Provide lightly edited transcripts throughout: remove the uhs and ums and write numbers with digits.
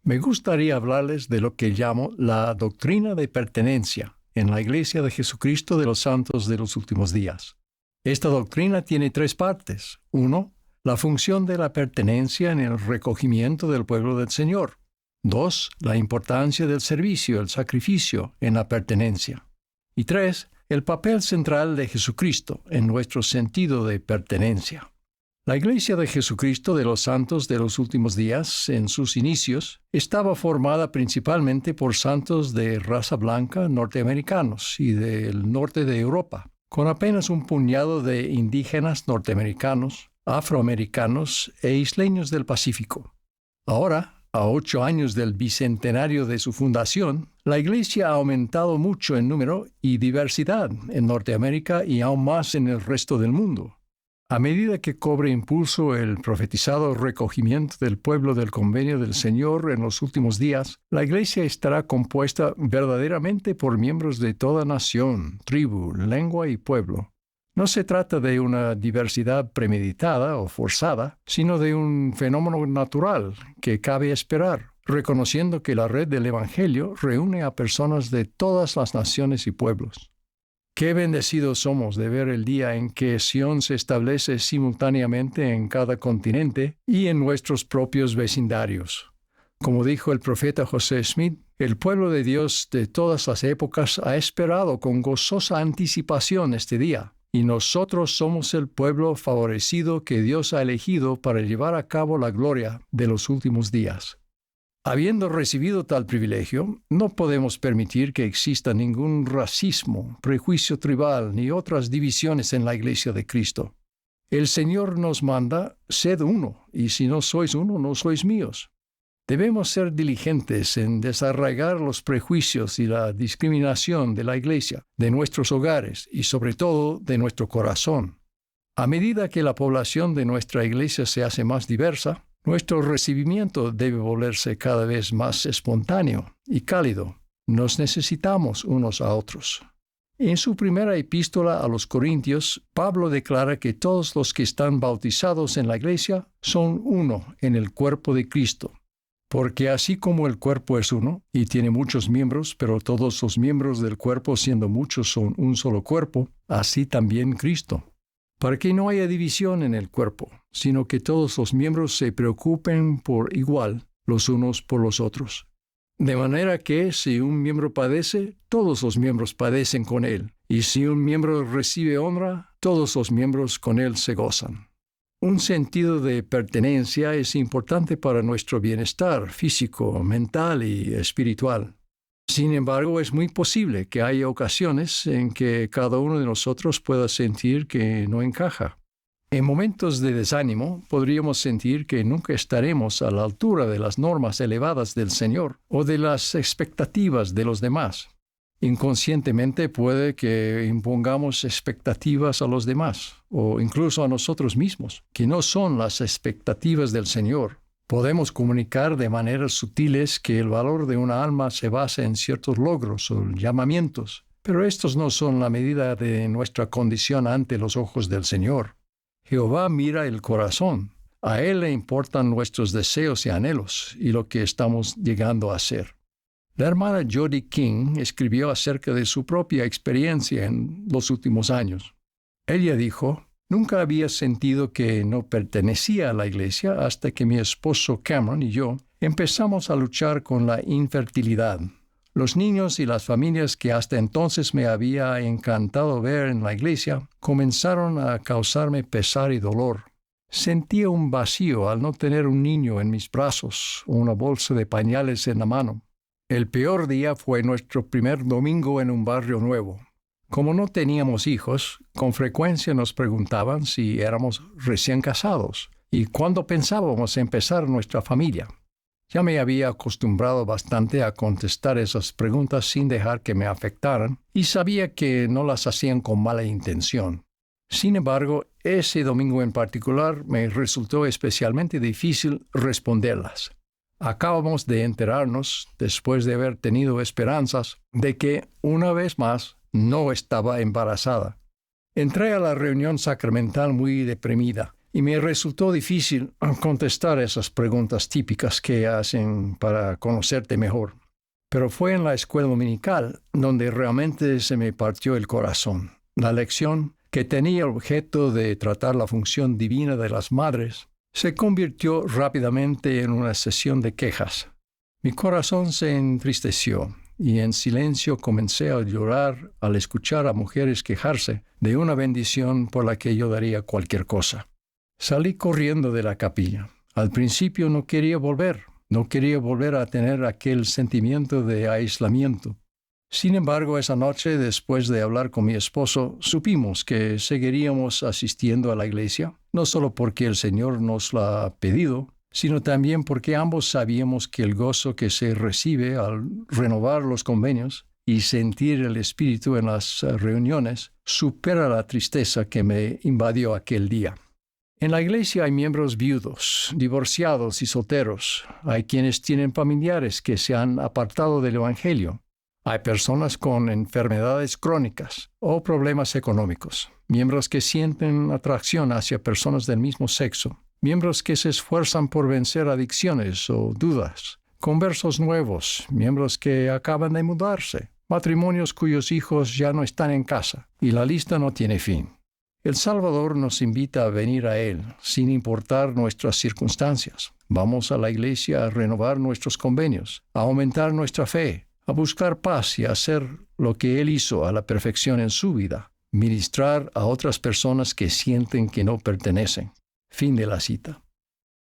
Me gustaría hablarles de lo que llamo la doctrina de pertenencia en la Iglesia de Jesucristo de los Santos de los Últimos Días. Esta doctrina tiene tres partes. 1. La función de la pertenencia en el recogimiento del pueblo del Señor. 2. La importancia del servicio, el sacrificio en la pertenencia. Y 3. El papel central de Jesucristo en nuestro sentido de pertenencia. La Iglesia de Jesucristo de los Santos de los Últimos Días, en sus inicios, estaba formada principalmente por santos de raza blanca norteamericanos y del norte de Europa, con apenas un puñado de indígenas norteamericanos, afroamericanos e isleños del Pacífico. Ahora, a 8 años del bicentenario de su fundación, la Iglesia ha aumentado mucho en número y diversidad en Norteamérica y aún más en el resto del mundo. A medida que cobre impulso el profetizado recogimiento del pueblo del convenio del Señor en los últimos días, la Iglesia estará compuesta verdaderamente por miembros de toda nación, tribu, lengua y pueblo. No se trata de una diversidad premeditada o forzada, sino de un fenómeno natural que cabe esperar, reconociendo que la red del Evangelio reúne a personas de todas las naciones y pueblos. Qué bendecidos somos de ver el día en que Sión se establece simultáneamente en cada continente y en nuestros propios vecindarios. Como dijo el profeta José Smith, el pueblo de Dios de todas las épocas ha esperado con gozosa anticipación este día, y nosotros somos el pueblo favorecido que Dios ha elegido para llevar a cabo la gloria de los últimos días. Habiendo recibido tal privilegio, no podemos permitir que exista ningún racismo, prejuicio tribal ni otras divisiones en la Iglesia de Cristo. El Señor nos manda, sed uno, y si no sois uno, no sois míos. Debemos ser diligentes en desarraigar los prejuicios y la discriminación de la Iglesia, de nuestros hogares y sobre todo de nuestro corazón. A medida que la población de nuestra Iglesia se hace más diversa, nuestro recibimiento debe volverse cada vez más espontáneo y cálido. Nos necesitamos unos a otros. En su primera epístola a los Corintios, Pablo declara que todos los que están bautizados en la Iglesia son uno en el cuerpo de Cristo. Porque así como el cuerpo es uno y tiene muchos miembros, pero todos los miembros del cuerpo siendo muchos son un solo cuerpo, así también Cristo. Para que no haya división en el cuerpo, sino que todos los miembros se preocupen por igual los unos por los otros. De manera que si un miembro padece, todos los miembros padecen con él, y si un miembro recibe honra, todos los miembros con él se gozan. Un sentido de pertenencia es importante para nuestro bienestar físico, mental y espiritual. Sin embargo, es muy posible que haya ocasiones en que cada uno de nosotros pueda sentir que no encaja. En momentos de desánimo, podríamos sentir que nunca estaremos a la altura de las normas elevadas del Señor o de las expectativas de los demás. Inconscientemente puede que impongamos expectativas a los demás o incluso a nosotros mismos, que no son las expectativas del Señor. Podemos comunicar de maneras sutiles que el valor de una alma se basa en ciertos logros o llamamientos, pero estos no son la medida de nuestra condición ante los ojos del Señor. Jehová mira el corazón. A Él le importan nuestros deseos y anhelos y lo que estamos llegando a ser. La hermana Jody King escribió acerca de su propia experiencia en los últimos años. Ella dijo: nunca había sentido que no pertenecía a la Iglesia hasta que mi esposo Cameron y yo empezamos a luchar con la infertilidad. Los niños y las familias que hasta entonces me había encantado ver en la Iglesia comenzaron a causarme pesar y dolor. Sentía un vacío al no tener un niño en mis brazos o una bolsa de pañales en la mano. El peor día fue nuestro primer domingo en un barrio nuevo. Como no teníamos hijos, con frecuencia nos preguntaban si éramos recién casados y cuándo pensábamos empezar nuestra familia. Ya me había acostumbrado bastante a contestar esas preguntas sin dejar que me afectaran y sabía que no las hacían con mala intención. Sin embargo, ese domingo en particular me resultó especialmente difícil responderlas. Acabamos de enterarnos, después de haber tenido esperanzas, de que, una vez más, no estaba embarazada. Entré a la reunión sacramental muy deprimida y me resultó difícil contestar esas preguntas típicas que hacen para conocerte mejor. Pero fue en la escuela dominical donde realmente se me partió el corazón. La lección, que tenía el objeto de tratar la función divina de las madres, se convirtió rápidamente en una sesión de quejas. Mi corazón se entristeció y en silencio comencé a llorar al escuchar a mujeres quejarse de una bendición por la que yo daría cualquier cosa. Salí corriendo de la capilla. Al principio no quería volver a tener aquel sentimiento de aislamiento. Sin embargo, esa noche, después de hablar con mi esposo, supimos que seguiríamos asistiendo a la iglesia, no solo porque el Señor nos lo ha pedido, sino también porque ambos sabíamos que el gozo que se recibe al renovar los convenios y sentir el Espíritu en las reuniones supera la tristeza que me invadió aquel día. En la iglesia hay miembros viudos, divorciados y solteros. Hay quienes tienen familiares que se han apartado del Evangelio. Hay personas con enfermedades crónicas o problemas económicos, miembros que sienten atracción hacia personas del mismo sexo, miembros que se esfuerzan por vencer adicciones o dudas, conversos nuevos, miembros que acaban de mudarse, matrimonios cuyos hijos ya no están en casa, y la lista no tiene fin. El Salvador nos invita a venir a Él, sin importar nuestras circunstancias. Vamos a la iglesia a renovar nuestros convenios, a aumentar nuestra fe, a buscar paz y a hacer lo que Él hizo a la perfección en su vida, ministrar a otras personas que sienten que no pertenecen. Fin de la cita.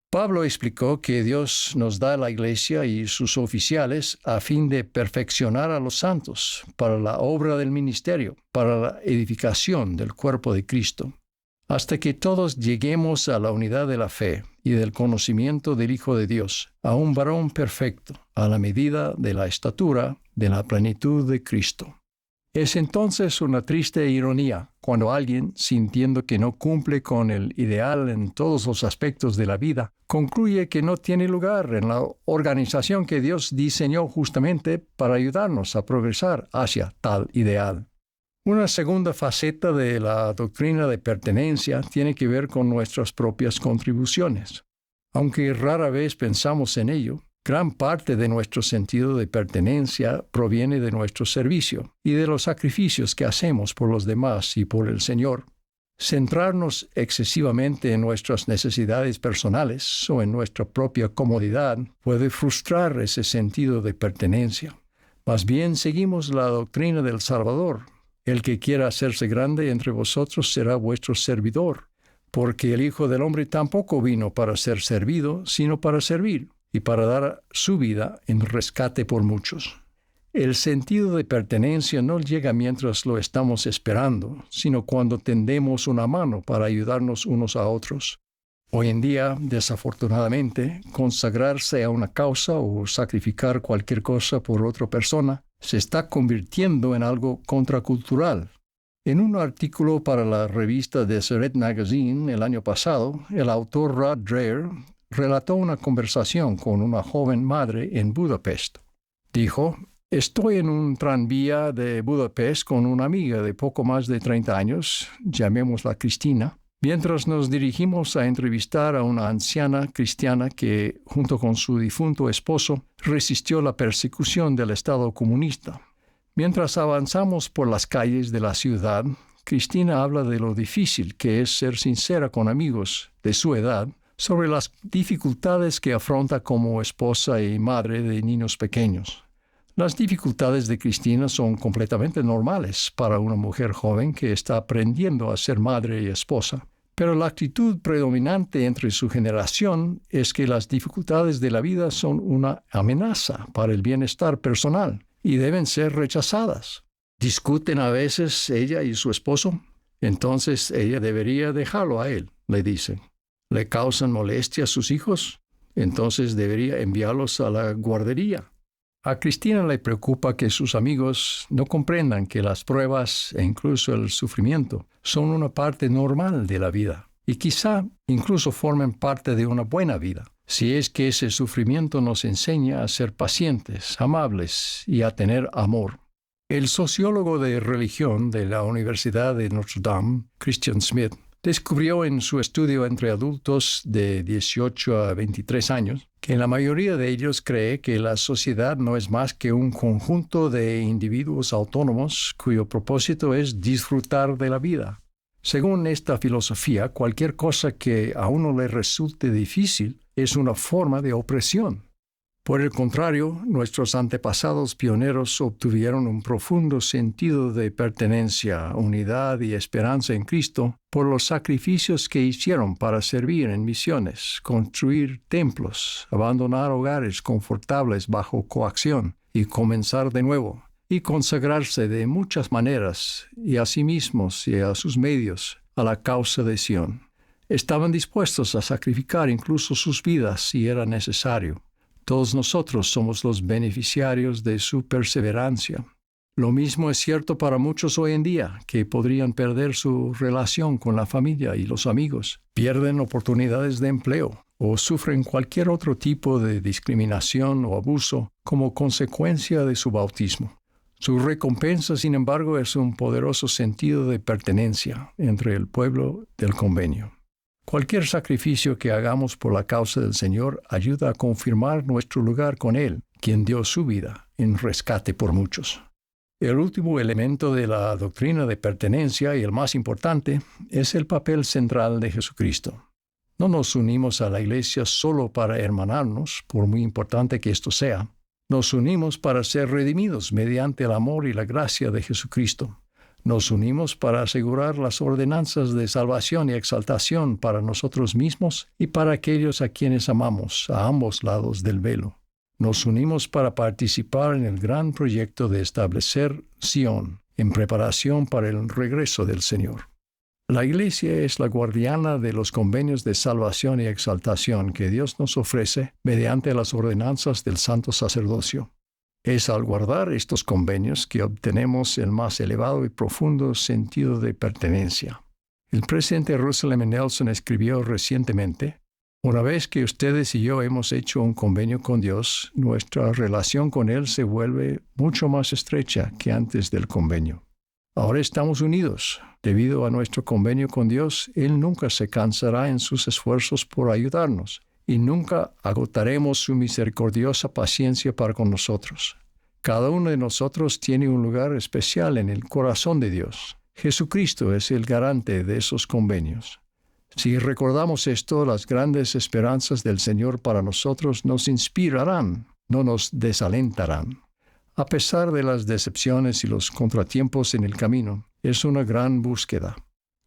Pablo explicó que Dios nos da la iglesia y sus oficiales a fin de perfeccionar a los santos para la obra del ministerio, para la edificación del cuerpo de Cristo, hasta que todos lleguemos a la unidad de la fe y del conocimiento del Hijo de Dios, a un varón perfecto, a la medida de la estatura de la plenitud de Cristo. Es entonces una triste ironía cuando alguien, sintiendo que no cumple con el ideal en todos los aspectos de la vida, concluye que no tiene lugar en la organización que Dios diseñó justamente para ayudarnos a progresar hacia tal ideal. Una segunda faceta de la doctrina de pertenencia tiene que ver con nuestras propias contribuciones. Aunque rara vez pensamos en ello, gran parte de nuestro sentido de pertenencia proviene de nuestro servicio y de los sacrificios que hacemos por los demás y por el Señor. Centrarnos excesivamente en nuestras necesidades personales o en nuestra propia comodidad puede frustrar ese sentido de pertenencia. Más bien seguimos la doctrina del Salvador. El que quiera hacerse grande entre vosotros será vuestro servidor, porque el Hijo del Hombre tampoco vino para ser servido, sino para servir, y para dar su vida en rescate por muchos. El sentido de pertenencia no llega mientras lo estamos esperando, sino cuando tendemos una mano para ayudarnos unos a otros. Hoy en día, desafortunadamente, consagrarse a una causa o sacrificar cualquier cosa por otra persona se está convirtiendo en algo contracultural. En un artículo para la revista Deseret Magazine el año pasado, el autor Rod Dreher relató una conversación con una joven madre en Budapest. Dijo: «Estoy en un tranvía de Budapest con una amiga de poco más de 30 años, llamémosla Cristina, mientras nos dirigimos a entrevistar a una anciana cristiana que, junto con su difunto esposo, resistió la persecución del Estado comunista. Mientras avanzamos por las calles de la ciudad, Cristina habla de lo difícil que es ser sincera con amigos de su edad sobre las dificultades que afronta como esposa y madre de niños pequeños. Las dificultades de Cristina son completamente normales para una mujer joven que está aprendiendo a ser madre y esposa, pero la actitud predominante entre su generación es que las dificultades de la vida son una amenaza para el bienestar personal y deben ser rechazadas. Discuten a veces ella y su esposo, entonces ella debería dejarlo a él, le dicen. ¿Le causan molestia a sus hijos? Entonces debería enviarlos a la guardería. A Cristina le preocupa que sus amigos no comprendan que las pruebas e incluso el sufrimiento son una parte normal de la vida y quizá incluso formen parte de una buena vida, si es que ese sufrimiento nos enseña a ser pacientes, amables y a tener amor. El sociólogo de religión de la Universidad de Notre Dame, Christian Smith, descubrió en su estudio entre adultos de 18 a 23 años que la mayoría de ellos cree que la sociedad no es más que un conjunto de individuos autónomos cuyo propósito es disfrutar de la vida. Según esta filosofía, cualquier cosa que a uno le resulte difícil es una forma de opresión. Por el contrario, nuestros antepasados pioneros obtuvieron un profundo sentido de pertenencia, unidad y esperanza en Cristo por los sacrificios que hicieron para servir en misiones, construir templos, abandonar hogares confortables bajo coacción y comenzar de nuevo, y consagrarse de muchas maneras y a sí mismos y a sus medios a la causa de Sion. Estaban dispuestos a sacrificar incluso sus vidas si era necesario. Todos nosotros somos los beneficiarios de su perseverancia. Lo mismo es cierto para muchos hoy en día, que podrían perder su relación con la familia y los amigos, pierden oportunidades de empleo o sufren cualquier otro tipo de discriminación o abuso como consecuencia de su bautismo. Su recompensa, sin embargo, es un poderoso sentido de pertenencia entre el pueblo del convenio. Cualquier sacrificio que hagamos por la causa del Señor ayuda a confirmar nuestro lugar con Él, quien dio su vida en rescate por muchos. El último elemento de la doctrina de pertenencia, y el más importante, es el papel central de Jesucristo. No nos unimos a la Iglesia solo para hermanarnos, por muy importante que esto sea. Nos unimos para ser redimidos mediante el amor y la gracia de Jesucristo. Nos unimos para asegurar las ordenanzas de salvación y exaltación para nosotros mismos y para aquellos a quienes amamos, a ambos lados del velo. Nos unimos para participar en el gran proyecto de establecer Sion, en preparación para el regreso del Señor. La Iglesia es la guardiana de los convenios de salvación y exaltación que Dios nos ofrece mediante las ordenanzas del santo sacerdocio. Es al guardar estos convenios que obtenemos el más elevado y profundo sentido de pertenencia. El presidente Russell M. Nelson escribió recientemente: una vez que ustedes y yo hemos hecho un convenio con Dios, nuestra relación con Él se vuelve mucho más estrecha que antes del convenio. Ahora estamos unidos. Debido a nuestro convenio con Dios, Él nunca se cansará en sus esfuerzos por ayudarnos, y nunca agotaremos su misericordiosa paciencia para con nosotros. Cada uno de nosotros tiene un lugar especial en el corazón de Dios. Jesucristo es el garante de esos convenios. Si recordamos esto, las grandes esperanzas del Señor para nosotros nos inspirarán, no nos desalentarán. A pesar de las decepciones y los contratiempos en el camino, es una gran búsqueda.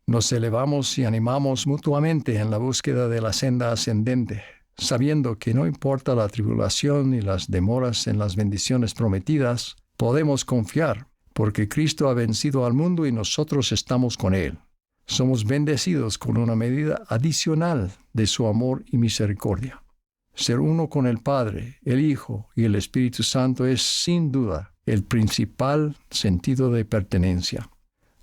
Nos elevamos y animamos mutuamente en la búsqueda de la senda ascendente, sabiendo que no importa la tribulación y las demoras en las bendiciones prometidas, podemos confiar, porque Cristo ha vencido al mundo y nosotros estamos con Él. Somos bendecidos con una medida adicional de su amor y misericordia. Ser uno con el Padre, el Hijo y el Espíritu Santo es, sin duda, el principal sentido de pertenencia.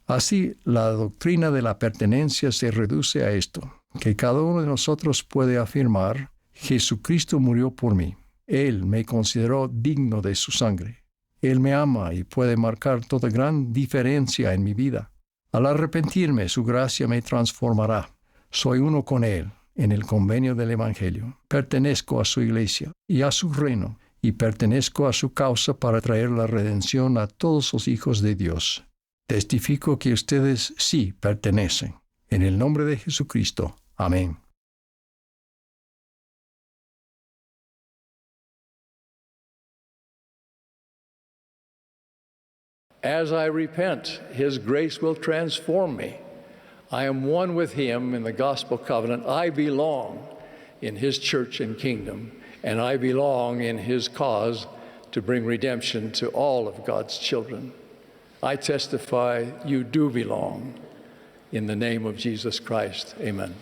Así, la doctrina de la pertenencia se reduce a esto, que cada uno de nosotros puede afirmar: Jesucristo murió por mí. Él me consideró digno de su sangre. Él me ama y puede marcar toda gran diferencia en mi vida. Al arrepentirme, su gracia me transformará. Soy uno con Él en el convenio del Evangelio. Pertenezco a su iglesia y a su reino, y pertenezco a su causa para traer la redención a todos los hijos de Dios. Testifico que ustedes sí pertenecen. En el nombre de Jesucristo. Amén. As I repent, His grace will transform me. I am one with Him in the gospel covenant. I belong in His church and kingdom, and I belong in His cause to bring redemption to all of God's children. I testify you do belong. In the name of Jesus Christ, amen.